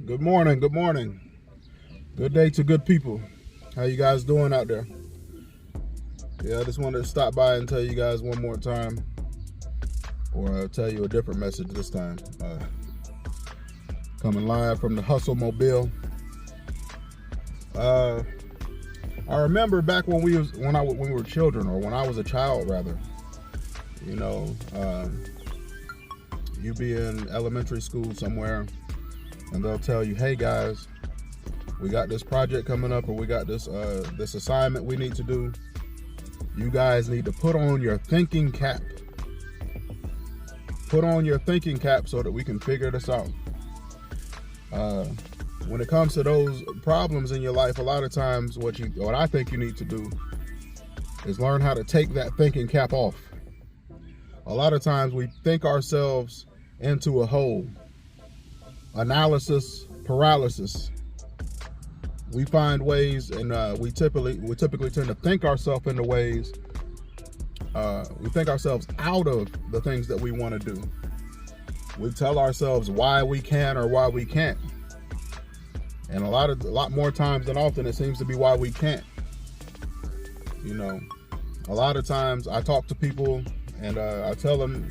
Good morning. Good morning. Good day to good people. How you guys doing out there? Yeah, I just wanted to stop by and tell you guys one more time, or I'll tell you a different message this time. Coming live from the Hustle Mobile. I remember back when we were children, or when I was a child rather. You know, you be in elementary school somewhere, and they'll tell you, "Hey guys, we got this project coming up, or we got this assignment we need to do. You guys need to put on your thinking cap. Put on your thinking cap so that we can figure this out." When it comes to those problems in your life, a lot of times what I think you need to do is learn how to take that thinking cap off. A lot of times we think ourselves into a hole. Analysis paralysis. We find ways, and we typically tend to think ourselves into ways. We think ourselves out of the things that we want to do. We tell ourselves why we can or why we can't, and a lot more times than often, it seems to be why we can't. You know, a lot of times I talk to people, and I tell them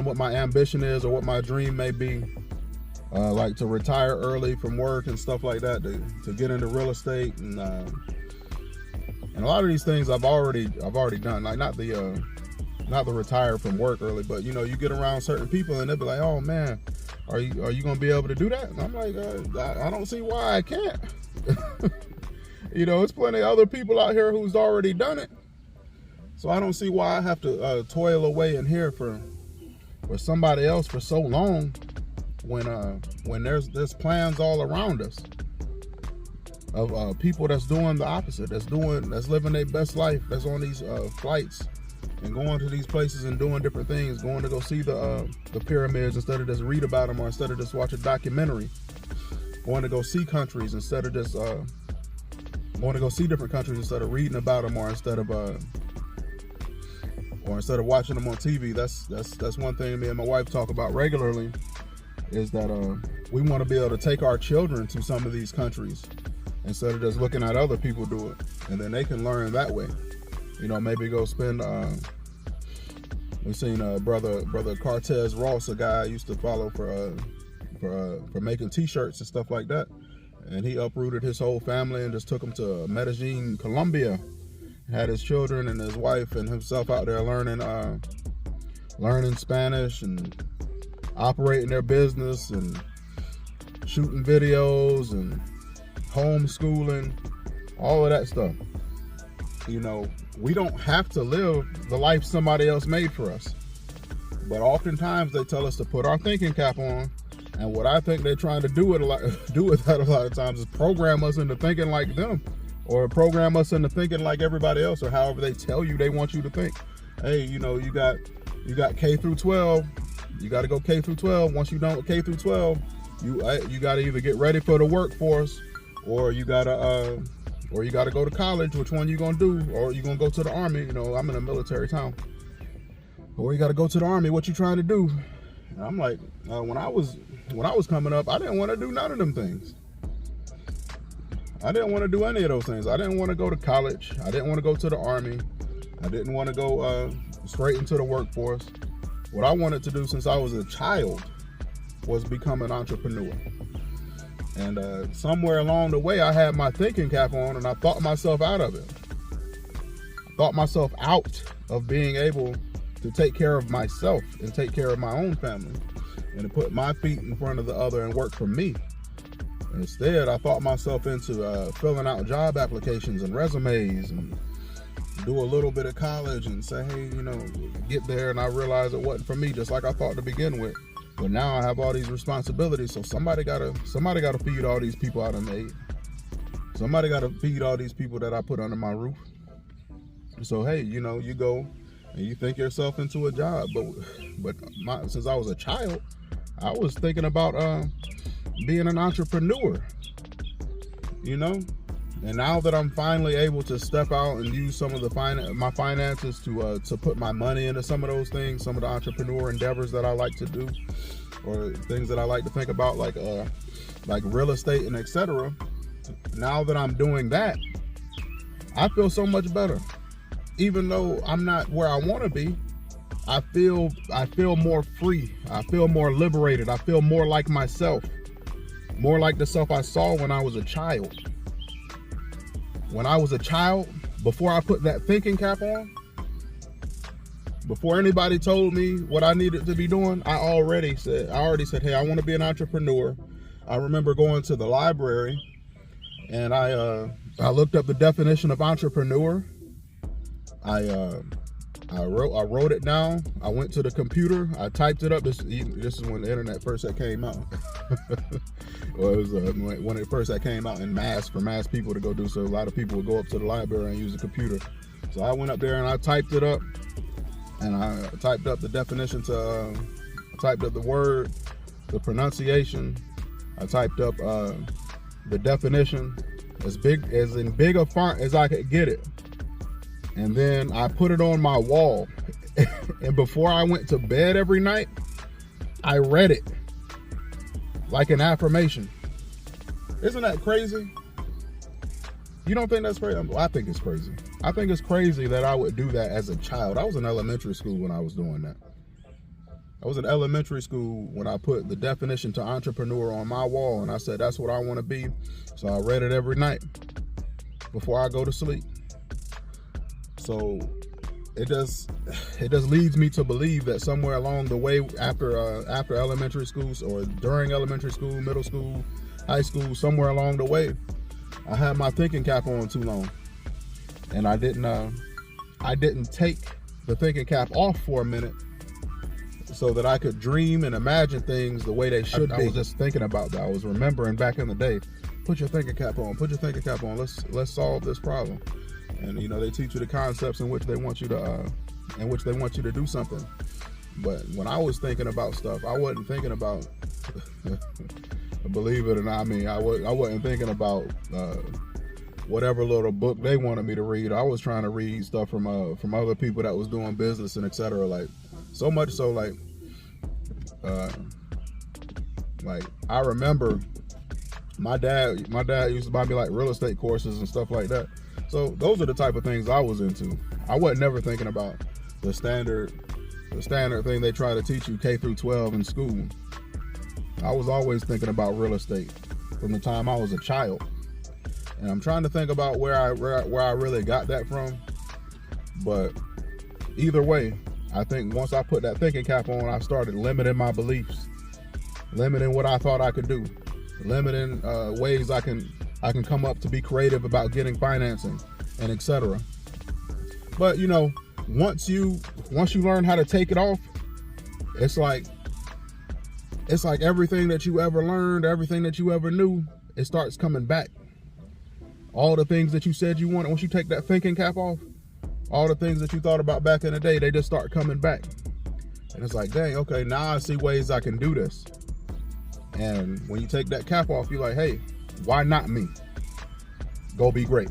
what my ambition is or what my dream may be. Like to retire early from work and stuff like that, to get into real estate, and a lot of these things I've already done. Like not the retire from work early, but you know, you get around certain people and they'll be like, "Oh man, are you gonna be able to do that?" And I'm like, I don't see why I can't. You know, it's plenty of other people out here who's already done it, so I don't see why I have to toil away in here for somebody else for so long. When there's plans all around us of people that's doing the opposite, that's living their best life, that's on these flights and going to these places and doing different things, going to go see the pyramids instead of just read about them, or instead of just watch a documentary, going to go see countries instead of just going to go see different countries instead of reading about them, or instead of watching them on TV. That's one thing me and my wife talk about regularly, is that we want to be able to take our children to some of these countries instead of just looking at other people do it, and then they can learn that way. You know, maybe go spend. We've seen brother Cortez Ross, a guy I used to follow for making T-shirts and stuff like that, and he uprooted his whole family and just took them to Medellin, Colombia. Had his children and his wife and himself out there learning Spanish and operating their business and shooting videos and homeschooling, all of that stuff. You know, we don't have to live the life somebody else made for us, but oftentimes they tell us to put our thinking cap on, and what I think they're trying to do with that a lot of times is program us into thinking like them, or program us into thinking like everybody else, or however they tell you they want you to think. Hey, you know, you got K through 12. You got to go K through 12. Once you don't K through 12, you got to either get ready for the workforce, or you got to go to college. Which one you gonna do? Or you gonna go to the army? You know, I'm in a military town. Or you got to go to the army. What you trying to do? And I'm like, when I was coming up, I didn't want to do none of them things. I didn't want to do any of those things. I didn't want to go to college. I didn't want to go to the army. I didn't want to go straight into the workforce. What I wanted to do since I was a child was become an entrepreneur. And somewhere along the way, I had my thinking cap on, and I thought myself out of it. I thought myself out of being able to take care of myself and take care of my own family, and to put my feet in front of the other and work for me. Instead, I thought myself into filling out job applications and resumes, and do a little bit of college and say, hey, you know, get there, and I realized it wasn't for me, just like I thought to begin with. But now I have all these responsibilities, so somebody gotta feed all these people I done made. Somebody gotta feed all these people that I put under my roof. So hey, you know, you go and you think yourself into a job, but since I was a child, I was thinking about being an entrepreneur. You know. And now that I'm finally able to step out and use some of my finances to put my money into some of those things, some of the entrepreneur endeavors that I like to do, or things that I like to think about, like like real estate and etc. Now that I'm doing that, I feel so much better. Even though I'm not where I want to be, I feel more free. I feel more liberated. I feel more like myself. More like the self I saw when I was a child. When I was a child, before I put that thinking cap on, before anybody told me what I needed to be doing, I already said, hey, I want to be an entrepreneur. I remember going to the library and I looked up the definition of entrepreneur. I wrote it down. I went to the computer. I typed it up. This is when the internet first came out. Well, it was when it first came out in mass for mass people to go do. So a lot of people would go up to the library and use a computer. So I went up there and I typed it up, and I typed up the definition I typed up the word, the pronunciation. I typed up the definition as in big a font as I could get it. And then I put it on my wall. And before I went to bed every night, I read it like an affirmation. Isn't that crazy? You don't think that's crazy? I think it's crazy. I think it's crazy that I would do that as a child. I was in elementary school when I was doing that. I was in elementary school when I put the definition to entrepreneur on my wall, and I said, that's what I want to be. So I read it every night before I go to sleep. So it just leads me to believe that somewhere along the way, after elementary school or during elementary school, middle school, high school, somewhere along the way, I had my thinking cap on too long, and I didn't take the thinking cap off for a minute so that I could dream and imagine things the way they should be. I was just thinking about that. I was remembering back in the day, put your thinking cap on, put your thinking cap on. Let's solve this problem. And you know, they teach you the concepts in which they want you to do something. But when I was thinking about stuff, I wasn't thinking about believe it or not, I wasn't thinking about whatever little book they wanted me to read. I was trying to read stuff from other people that was doing business and etc. Like so much so, like I remember my dad used to buy me like real estate courses and stuff like that. So those are the type of things I was into. I wasn't never thinking about the standard thing they try to teach you K through 12 in school. I was always thinking about real estate from the time I was a child. And I'm trying to think about where I really got that from. But either way, I think once I put that thinking cap on, I started limiting my beliefs, limiting what I thought I could do, limiting ways I can come up to be creative about getting financing and etc. But you know, once you learn how to take it off, it's like everything that you ever learned, everything that you ever knew, it starts coming back. All the things that you said you wanted, once you take that thinking cap off, all the things that you thought about back in the day, they just start coming back. And it's like, dang, okay, now I see ways I can do this. And when you take that cap off, you're like, hey, why not me? Go be great.